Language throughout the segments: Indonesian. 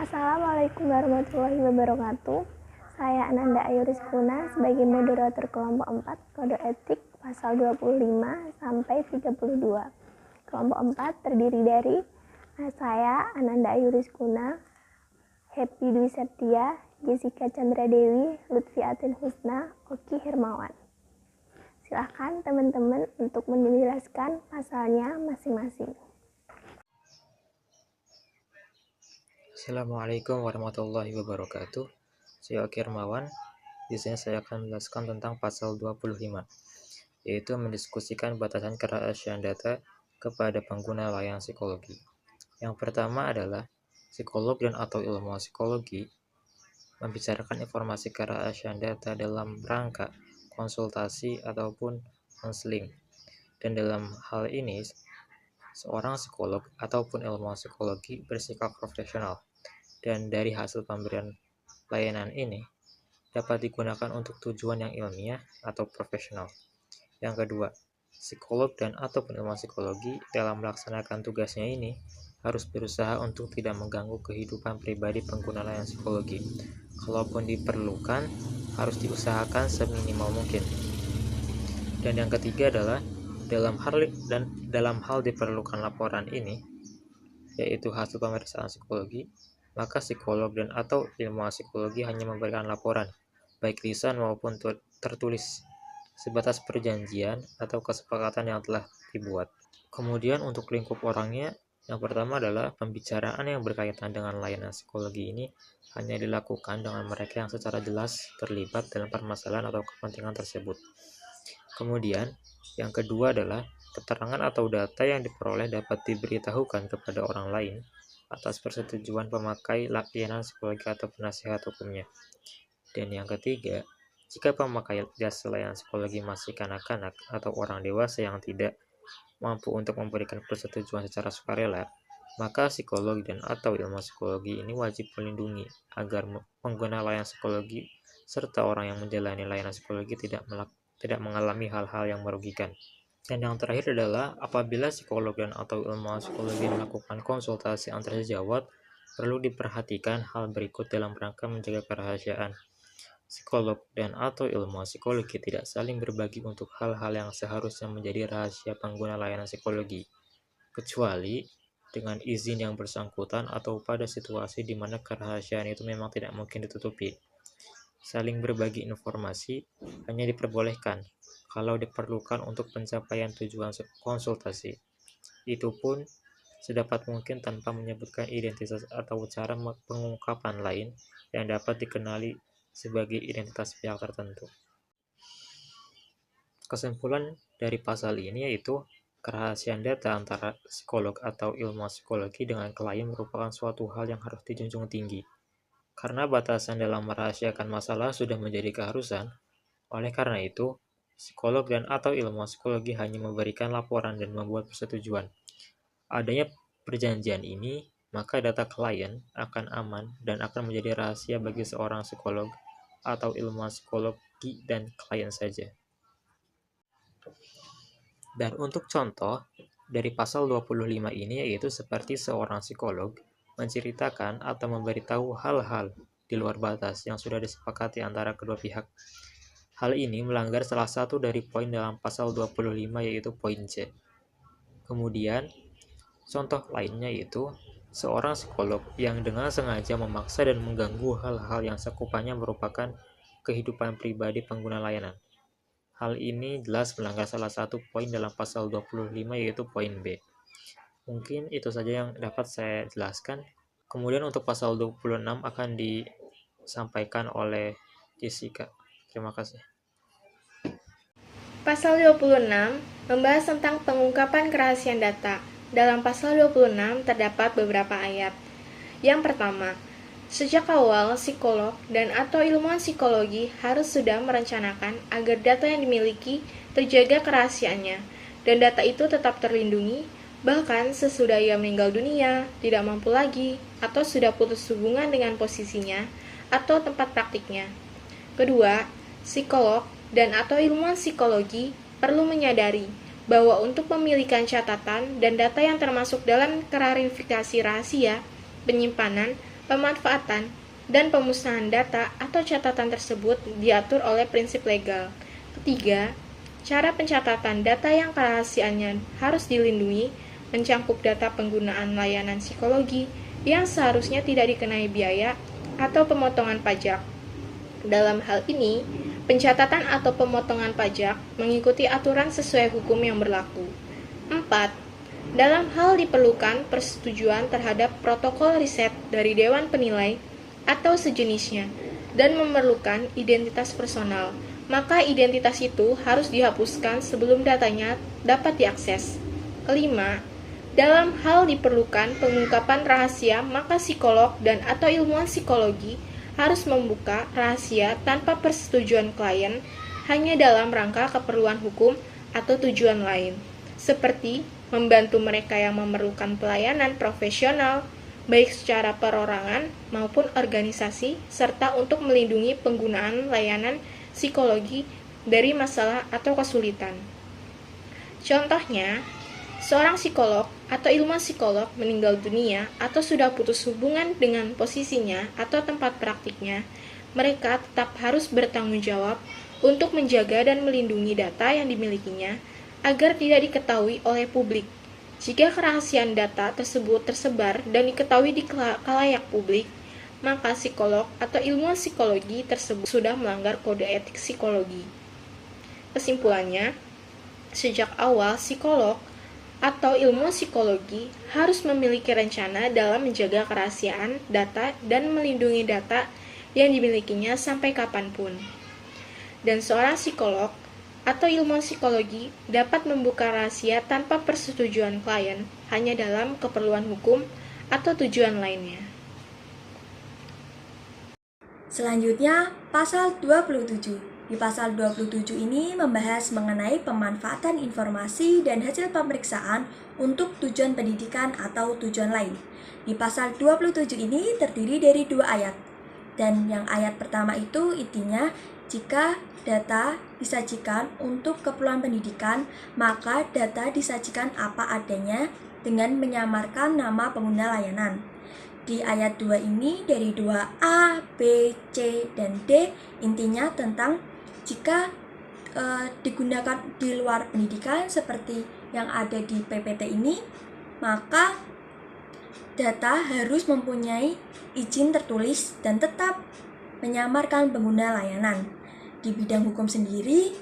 Assalamualaikum warahmatullahi wabarakatuh. Saya Ananda Ayu Rizkuna sebagai moderator kelompok 4 Kode Etik pasal 25 sampai 32. Kelompok 4 terdiri dari saya Ananda Ayu Rizkuna, Happy Dwi Septia, Jessica Chandra Dewi, Lutfi Atin Husna, Oki Hermawan. Silahkan teman-teman untuk menjelaskan pasalnya masing-masing. Assalamualaikum warahmatullahi wabarakatuh. Saya Oki Hermawan. Di sini saya akan menjelaskan tentang pasal 25, yaitu mendiskusikan batasan kerahasiaan data kepada pengguna layanan psikologi. Yang pertama adalah psikolog dan atau ilmuwan psikologi membicarakan informasi kerahasiaan data dalam rangka konsultasi ataupun konseling. Dan dalam hal ini, seorang psikolog ataupun ilmuwan psikologi bersikap profesional. Dan dari hasil pemberian layanan ini dapat digunakan untuk tujuan yang ilmiah atau profesional. Yang kedua, psikolog dan ataupun ilmuwan psikologi dalam melaksanakan tugasnya ini harus berusaha untuk tidak mengganggu kehidupan pribadi pengguna layanan psikologi. Kalaupun diperlukan, harus diusahakan seminimal mungkin. Dan yang ketiga adalah dalam hal diperlukan laporan ini, yaitu hasil pemeriksaan psikologi, maka psikolog dan atau ilmuwan psikologi hanya memberikan laporan, baik lisan maupun tertulis, sebatas perjanjian atau kesepakatan yang telah dibuat. Kemudian untuk lingkup orangnya, yang pertama adalah pembicaraan yang berkaitan dengan layanan psikologi ini hanya dilakukan dengan mereka yang secara jelas terlibat dalam permasalahan atau kepentingan tersebut. Kemudian, yang kedua adalah keterangan atau data yang diperoleh dapat diberitahukan kepada orang lain atas persetujuan pemakai layanan psikologi atau penasihat hukumnya. Dan yang ketiga, jika pemakai jasa layanan psikologi masih kanak-kanak atau orang dewasa yang tidak mampu untuk memberikan persetujuan secara sukarela, maka psikolog dan atau ilmu psikologi ini wajib melindungi agar pengguna layanan psikologi serta orang yang menjalani layanan psikologi tidak mengalami hal-hal yang merugikan. Dan yang terakhir adalah apabila psikolog dan atau ilmuwan psikologi melakukan konsultasi antar sejawat, perlu diperhatikan hal berikut dalam rangka menjaga kerahasiaan. Psikolog dan atau ilmuwan psikologi tidak saling berbagi untuk hal-hal yang seharusnya menjadi rahasia pengguna layanan psikologi, kecuali dengan izin yang bersangkutan atau pada situasi di mana kerahasiaan itu memang tidak mungkin ditutupi. Saling berbagi informasi hanya diperbolehkan kalau diperlukan untuk pencapaian tujuan konsultasi. Itu pun sedapat mungkin tanpa menyebutkan identitas atau cara pengungkapan lain yang dapat dikenali sebagai identitas pihak tertentu. Kesimpulan dari pasal ini yaitu kerahasiaan data antara psikolog atau ilmuwan psikologi dengan klien merupakan suatu hal yang harus dijunjung tinggi. Karena batasan dalam merahasiakan masalah sudah menjadi keharusan, oleh karena itu, psikolog dan atau ilmuwan psikologi hanya memberikan laporan dan membuat persetujuan. Adanya perjanjian ini, maka data klien akan aman dan akan menjadi rahasia bagi seorang psikolog atau ilmuwan psikologi dan klien saja. Dan untuk contoh dari pasal 25 ini yaitu seperti seorang psikolog menceritakan atau memberitahu hal-hal di luar batas yang sudah disepakati antara kedua pihak. Hal ini melanggar salah satu dari poin dalam pasal 25 yaitu poin C. Kemudian, contoh lainnya yaitu seorang psikolog yang dengan sengaja memaksa dan mengganggu hal-hal yang cakupannya merupakan kehidupan pribadi pengguna layanan. Hal ini jelas melanggar salah satu poin dalam pasal 25 yaitu poin B. Mungkin itu saja yang dapat saya jelaskan. Kemudian untuk pasal 26 akan disampaikan oleh Jessica. Terima kasih. Pasal 26 membahas tentang pengungkapan kerahasiaan data. Dalam pasal 26 terdapat beberapa ayat. Yang pertama, sejak awal psikolog dan atau ilmuwan psikologi harus sudah merencanakan agar data yang dimiliki terjaga kerahasiaannya dan data itu tetap terlindungi, bahkan sesudah ia meninggal dunia, tidak mampu lagi, atau sudah putus hubungan dengan posisinya atau tempat praktiknya. Kedua, psikolog dan atau ilmuwan psikologi perlu menyadari bahwa untuk memiliki catatan dan data yang termasuk dalam klarifikasi rahasia, penyimpanan, pemanfaatan, dan pemusnahan data atau catatan tersebut diatur oleh prinsip legal. Ketiga, cara pencatatan data yang kerahasiaannya harus dilindungi mencangkup data penggunaan layanan psikologi yang seharusnya tidak dikenai biaya atau pemotongan pajak. Dalam hal ini, pencatatan atau pemotongan pajak mengikuti aturan sesuai hukum yang berlaku. 4. Dalam hal diperlukan persetujuan terhadap protokol riset dari Dewan Penilai atau sejenisnya dan memerlukan identitas personal, maka identitas itu harus dihapuskan sebelum datanya dapat diakses. 5. Dalam hal diperlukan pengungkapan rahasia, maka psikolog dan atau ilmuwan psikologi harus membuka rahasia tanpa persetujuan klien hanya dalam rangka keperluan hukum atau tujuan lain, seperti membantu mereka yang memerlukan pelayanan profesional, baik secara perorangan maupun organisasi, serta untuk melindungi penggunaan layanan psikologi dari masalah atau kesulitan. Contohnya, seorang psikolog atau ilmuwan psikolog meninggal dunia atau sudah putus hubungan dengan posisinya atau tempat praktiknya, mereka tetap harus bertanggung jawab untuk menjaga dan melindungi data yang dimilikinya agar tidak diketahui oleh publik. Jika kerahasiaan data tersebut tersebar dan diketahui di khalayak publik, maka psikolog atau ilmuwan psikologi tersebut sudah melanggar kode etik psikologi. Kesimpulannya, sejak awal psikolog atau ilmuwan psikologi harus memiliki rencana dalam menjaga kerahasiaan data dan melindungi data yang dimilikinya sampai kapanpun. Dan seorang psikolog atau ilmuwan psikologi dapat membuka rahasia tanpa persetujuan klien hanya dalam keperluan hukum atau tujuan lainnya. Selanjutnya, pasal 27. Di pasal 27 ini membahas mengenai pemanfaatan informasi dan hasil pemeriksaan untuk tujuan pendidikan atau tujuan lain. Di pasal 27 ini terdiri dari 2 ayat. Dan yang ayat pertama itu intinya, jika data disajikan untuk keperluan pendidikan, maka data disajikan apa adanya dengan menyamarkan nama pengguna layanan. Di ayat 2 ini dari 2A, B, C, dan D intinya tentang jika digunakan di luar pendidikan seperti yang ada di PPT ini, maka data harus mempunyai izin tertulis dan tetap menyamarkan pengguna layanan. Di bidang hukum sendiri,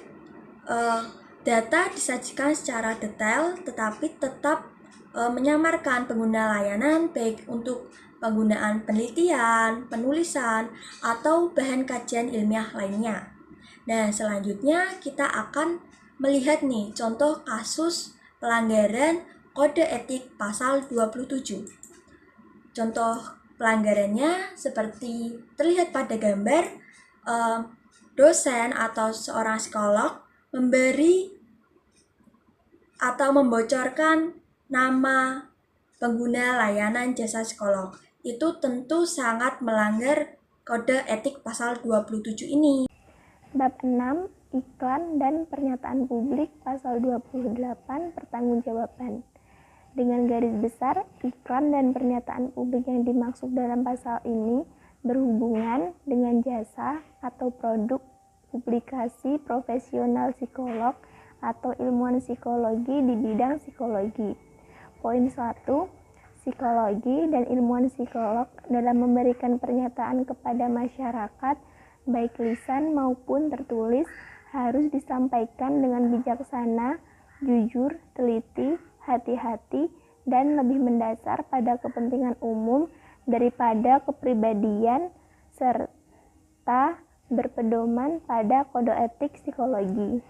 data disajikan secara detail tetapi tetap menyamarkan pengguna layanan baik untuk penggunaan penelitian, penulisan, atau bahan kajian ilmiah lainnya. Nah, selanjutnya kita akan melihat nih contoh kasus pelanggaran kode etik pasal 27. Contoh pelanggarannya seperti terlihat pada gambar, dosen atau seorang psikolog memberi atau membocorkan nama pengguna layanan jasa psikolog. Itu tentu sangat melanggar kode etik pasal 27 ini. Bab 6, iklan dan pernyataan publik pasal 28, pertanggungjawaban. Dengan garis besar, iklan dan pernyataan publik yang dimaksud dalam pasal ini berhubungan dengan jasa atau produk publikasi profesional psikolog atau ilmuwan psikologi di bidang psikologi. Poin 1. Psikologi dan ilmuwan psikolog dalam memberikan pernyataan kepada masyarakat baik lisan maupun tertulis harus disampaikan dengan bijaksana, jujur, teliti, hati-hati, dan lebih mendasar pada kepentingan umum daripada kepribadian serta berpedoman pada kode etik psikologi.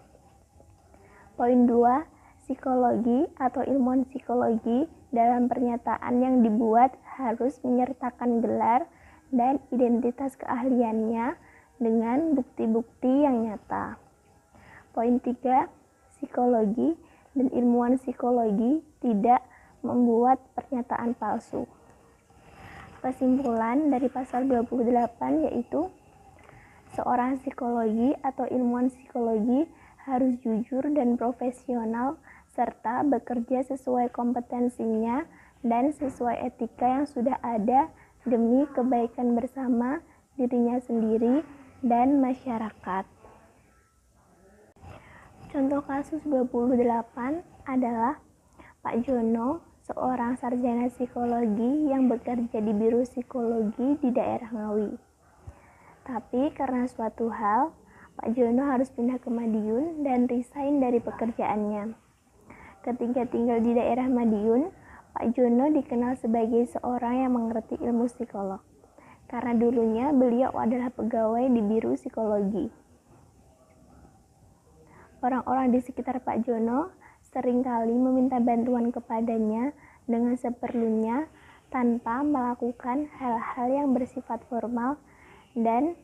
Poin 2. Psikologi atau ilmuwan psikologi dalam pernyataan yang dibuat harus menyertakan gelar dan identitas keahliannya dengan bukti-bukti yang nyata. Poin 3. Psikologi dan ilmuwan psikologi tidak membuat pernyataan palsu. Kesimpulan dari pasal 28 yaitu seorang psikologi atau ilmuwan psikologi harus jujur dan profesional serta bekerja sesuai kompetensinya dan sesuai etika yang sudah ada demi kebaikan bersama dirinya sendiri dan masyarakat. Contoh kasus 28 adalah Pak Jono, seorang sarjana psikologi yang bekerja di Biro Psikologi di daerah Ngawi. Tapi karena suatu hal, Pak Jono harus pindah ke Madiun dan resign dari pekerjaannya. Ketika tinggal di daerah Madiun, Pak Jono dikenal sebagai seorang yang mengerti ilmu psikolog, karena dulunya beliau adalah pegawai di Biro Psikologi. Orang-orang di sekitar Pak Jono seringkali meminta bantuan kepadanya dengan seperlunya tanpa melakukan hal-hal yang bersifat formal, dan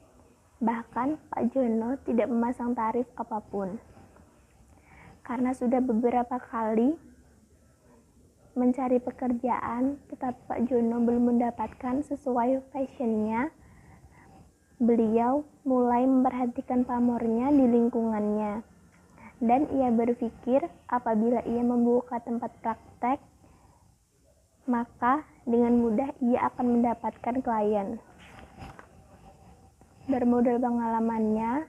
bahkan Pak Jono tidak memasang tarif apapun. Karena sudah beberapa kali mencari pekerjaan, tetapi Pak Jono belum mendapatkan sesuai passionnya, beliau mulai memperhatikan pamornya di lingkungannya. Dan ia berpikir apabila ia membuka tempat praktek, maka dengan mudah ia akan mendapatkan klien. Bermodal pengalamannya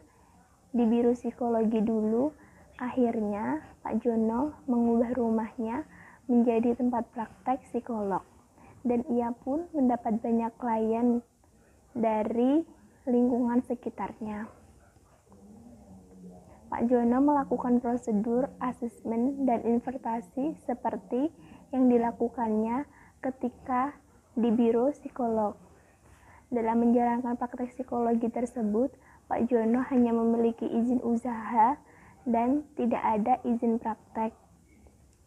di Biro Psikologi dulu, akhirnya Pak Jono mengubah rumahnya menjadi tempat praktek psikolog. Dan ia pun mendapat banyak klien dari lingkungan sekitarnya. Pak Jono melakukan prosedur asesmen dan investasi seperti yang dilakukannya ketika di Biro Psikolog. Dalam menjalankan praktek psikologi tersebut, Pak Jono hanya memiliki izin usaha dan tidak ada izin praktek.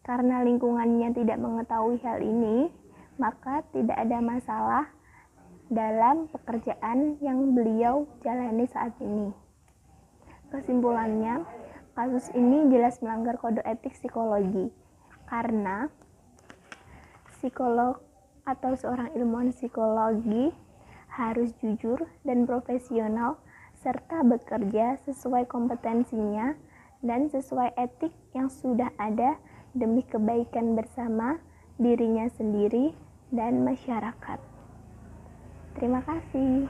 Karena lingkungannya tidak mengetahui hal ini, maka tidak ada masalah dalam pekerjaan yang beliau jalani saat ini. Kesimpulannya, kasus ini jelas melanggar kode etik psikologi, karena psikolog atau seorang ilmuwan psikologi harus jujur dan profesional serta bekerja sesuai kompetensinya dan sesuai etik yang sudah ada demi kebaikan bersama dirinya sendiri dan masyarakat. Terima kasih.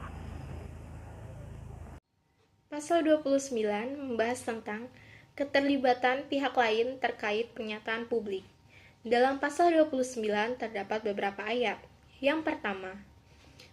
Pasal 29 membahas tentang keterlibatan pihak lain terkait pernyataan publik. Dalam pasal 29 terdapat beberapa ayat. Yang pertama,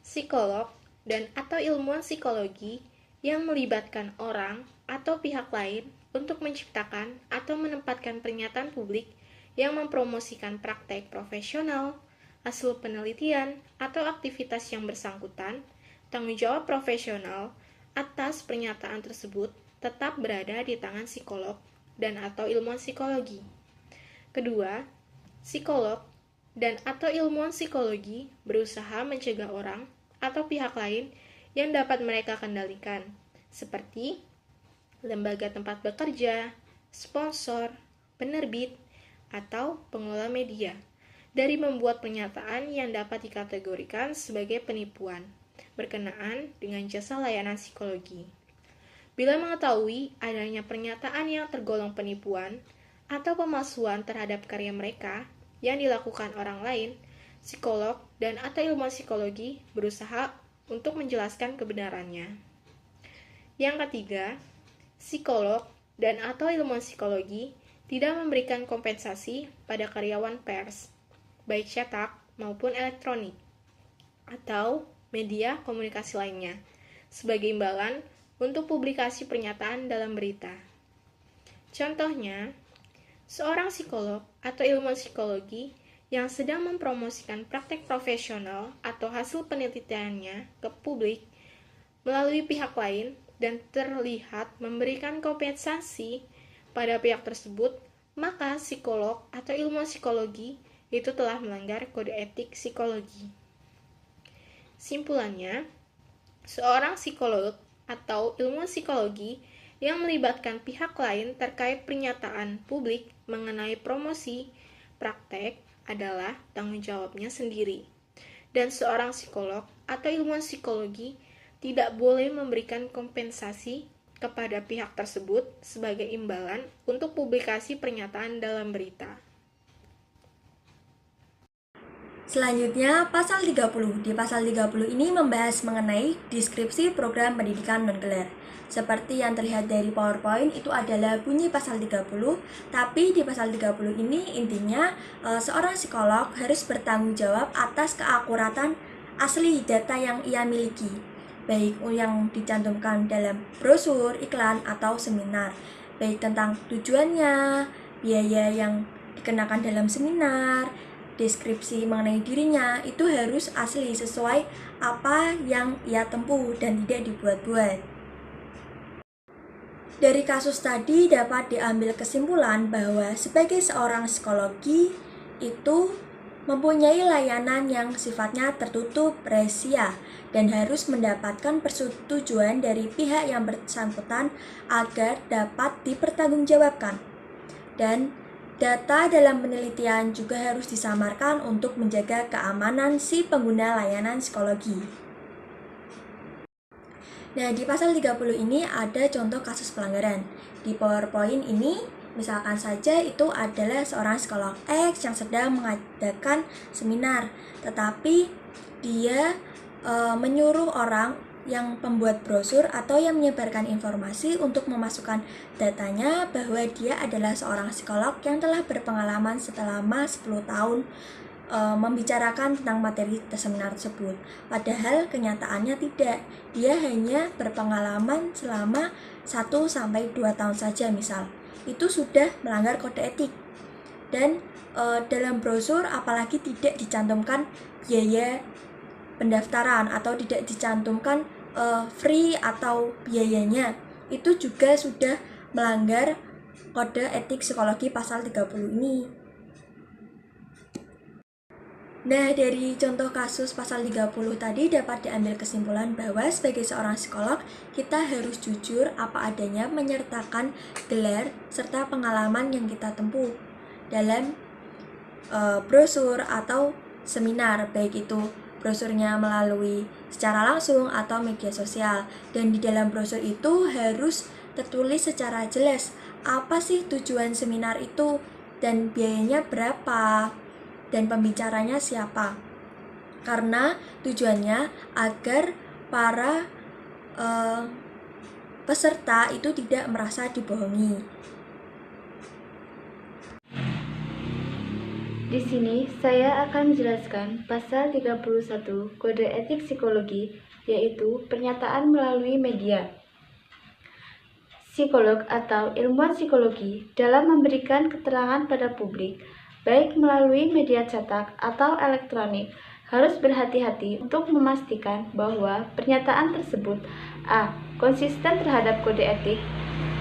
psikolog dan atau ilmuwan psikologi yang melibatkan orang atau pihak lain untuk menciptakan atau menempatkan pernyataan publik yang mempromosikan praktek profesional, hasil penelitian, atau aktivitas yang bersangkutan, tanggung jawab profesional atas pernyataan tersebut tetap berada di tangan psikolog dan atau ilmuwan psikologi. Kedua, psikolog dan atau ilmuwan psikologi berusaha mencegah orang atau pihak lain yang dapat mereka kendalikan, seperti lembaga tempat bekerja, sponsor, penerbit, atau pengelola media, dari membuat pernyataan yang dapat dikategorikan sebagai penipuan berkenaan dengan jasa layanan psikologi. Bila mengetahui adanya pernyataan yang tergolong penipuan atau pemalsuan terhadap karya mereka yang dilakukan orang lain, psikolog dan atau ilmuwan psikologi berusaha untuk menjelaskan kebenarannya. Yang ketiga, psikolog dan atau ilmuwan psikologi tidak memberikan kompensasi pada karyawan pers, baik cetak maupun elektronik, atau media komunikasi lainnya, sebagai imbalan untuk publikasi pernyataan dalam berita. Contohnya, seorang psikolog atau ilmuwan psikologi yang sedang mempromosikan praktek profesional atau hasil penelitiannya ke publik melalui pihak lain dan terlihat memberikan kompensasi pada pihak tersebut, maka psikolog atau ilmuwan psikologi itu telah melanggar kode etik psikologi. Simpulannya, seorang psikolog atau ilmuwan psikologi yang melibatkan pihak lain terkait pernyataan publik mengenai promosi praktek adalah tanggung jawabnya sendiri. Dan seorang psikolog atau ilmuwan psikologi tidak boleh memberikan kompensasi kepada pihak tersebut sebagai imbalan untuk publikasi pernyataan dalam berita. Selanjutnya, pasal 30. Di pasal 30 ini membahas mengenai deskripsi program pendidikan non-gelar. Seperti yang terlihat dari PowerPoint, itu adalah bunyi pasal 30, tapi di pasal 30 ini intinya seorang psikolog harus bertanggung jawab atas keakuratan asli data yang ia miliki, baik yang dicantumkan dalam brosur, iklan, atau seminar, baik tentang tujuannya, biaya yang dikenakan dalam seminar, deskripsi mengenai dirinya, itu harus asli sesuai apa yang ia tempuh dan tidak dibuat-buat. Dari kasus tadi dapat diambil kesimpulan bahwa sebagai seorang psikologi itu mempunyai layanan yang sifatnya tertutup, rahasia, dan harus mendapatkan persetujuan dari pihak yang bersangkutan agar dapat dipertanggungjawabkan. Dan data dalam penelitian juga harus disamarkan untuk menjaga keamanan si pengguna layanan psikologi. Nah, di pasal 30 ini ada contoh kasus pelanggaran. Di PowerPoint ini, misalkan saja itu adalah seorang psikolog X yang sedang mengadakan seminar, tetapi dia menyuruh orang yang pembuat brosur atau yang menyebarkan informasi untuk memasukkan datanya bahwa dia adalah seorang psikolog yang telah berpengalaman selama 10 tahun membicarakan tentang materi seminar tersebut. Padahal kenyataannya tidak. Dia hanya berpengalaman selama 1-2 tahun saja misal. Itu sudah melanggar kode etik. Dan dalam brosur apalagi tidak dicantumkan biaya pendaftaran atau tidak dicantumkan free atau biayanya. Itu juga sudah melanggar kode etik psikologi pasal 30 ini. Nah, dari contoh kasus pasal 30 tadi dapat diambil kesimpulan bahwa sebagai seorang psikolog, kita harus jujur apa adanya menyertakan gelar serta pengalaman yang kita tempuh dalam brosur atau seminar, baik itu brosurnya melalui secara langsung atau media sosial. Dan di dalam brosur itu harus tertulis secara jelas apa sih tujuan seminar itu dan biayanya berapa, dan pembicaranya siapa, karena tujuannya agar para peserta itu tidak merasa dibohongi. Di sini saya akan menjelaskan pasal 31 Kode Etik Psikologi, yaitu pernyataan melalui media. Psikolog atau ilmuwan psikologi dalam memberikan keterangan pada publik, baik melalui media cetak atau elektronik, harus berhati-hati untuk memastikan bahwa pernyataan tersebut a. konsisten terhadap kode etik,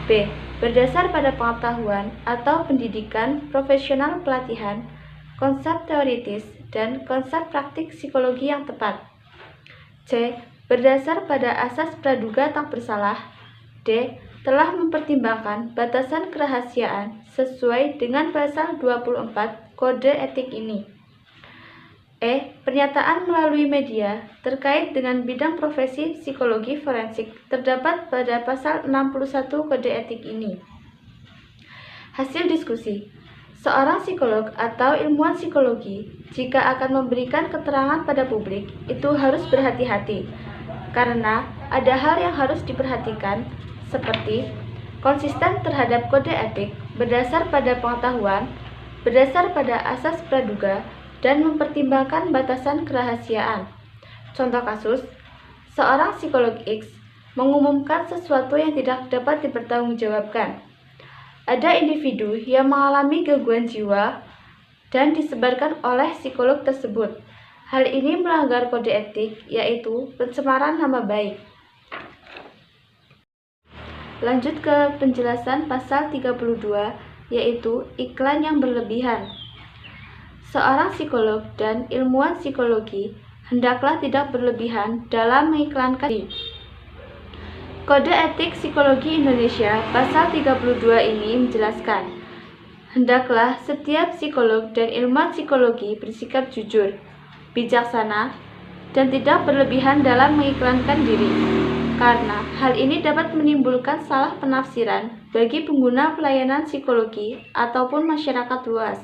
b. berdasar pada pengetahuan atau pendidikan profesional pelatihan, konsep teoritis, dan konsep praktik psikologi yang tepat, c. berdasar pada asas praduga tak bersalah, d. telah mempertimbangkan batasan kerahasiaan sesuai dengan pasal 24 Kode Etik ini. E. Pernyataan melalui media terkait dengan bidang profesi psikologi forensik terdapat pada pasal 61 Kode Etik ini. Hasil diskusi. Seorang psikolog atau ilmuwan psikologi jika akan memberikan keterangan pada publik itu harus berhati-hati karena ada hal yang harus diperhatikan seperti konsisten terhadap kode etik, berdasar pada pengetahuan, berdasar pada asas praduga, dan mempertimbangkan batasan kerahasiaan. Contoh kasus, seorang psikolog X mengumumkan sesuatu yang tidak dapat dipertanggungjawabkan. Ada individu yang mengalami gangguan jiwa dan disebarkan oleh psikolog tersebut. Hal ini melanggar kode etik, yaitu pencemaran nama baik. Lanjut ke penjelasan pasal 32, yaitu iklan yang berlebihan. Seorang psikolog dan ilmuwan psikologi hendaklah tidak berlebihan dalam mengiklankan diri. Kode Etik Psikologi Indonesia pasal 32 ini menjelaskan, hendaklah setiap psikolog dan ilmuwan psikologi bersikap jujur, bijaksana, dan tidak berlebihan dalam mengiklankan diri. Karena hal ini dapat menimbulkan salah penafsiran bagi pengguna pelayanan psikologi ataupun masyarakat luas.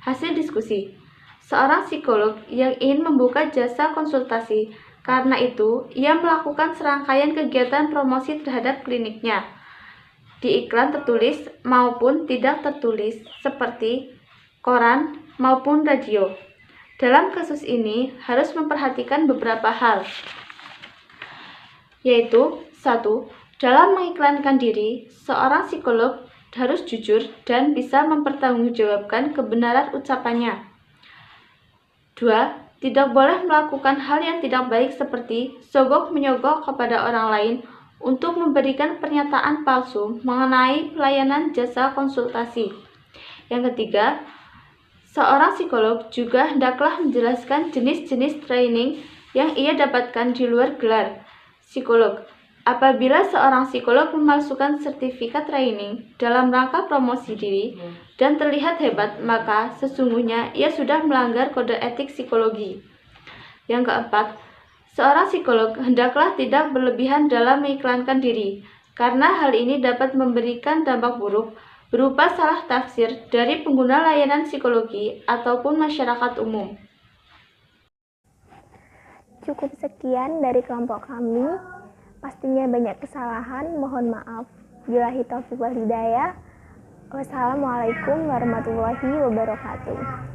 Hasil diskusi. seorang psikolog yang ingin membuka jasa konsultasi. Karena itu, ia melakukan serangkaian kegiatan promosi terhadap kliniknya di iklan tertulis maupun tidak tertulis seperti koran maupun radio. Dalam kasus ini harus memperhatikan beberapa hal, yaitu 1. Dalam mengiklankan diri, seorang psikolog harus jujur dan bisa mempertanggungjawabkan kebenaran ucapannya. 2. Tidak boleh melakukan hal yang tidak baik seperti sogok-menyogok kepada orang lain untuk memberikan pernyataan palsu mengenai pelayanan jasa konsultasi. Yang ketiga, seorang psikolog juga hendaklah menjelaskan jenis-jenis training yang ia dapatkan di luar gelar psikolog. Apabila seorang psikolog memalsukan sertifikat training dalam rangka promosi diri dan terlihat hebat, maka sesungguhnya ia sudah melanggar kode etik psikologi. Yang keempat, seorang psikolog hendaklah tidak berlebihan dalam mengiklankan diri, karena hal ini dapat memberikan dampak buruk berupa salah tafsir dari pengguna layanan psikologi ataupun masyarakat umum. Cukup sekian dari kelompok kami. Pastinya banyak kesalahan, mohon maaf. Billahi taufiq wal hidayah. Wassalamualaikum warahmatullahi wabarakatuh.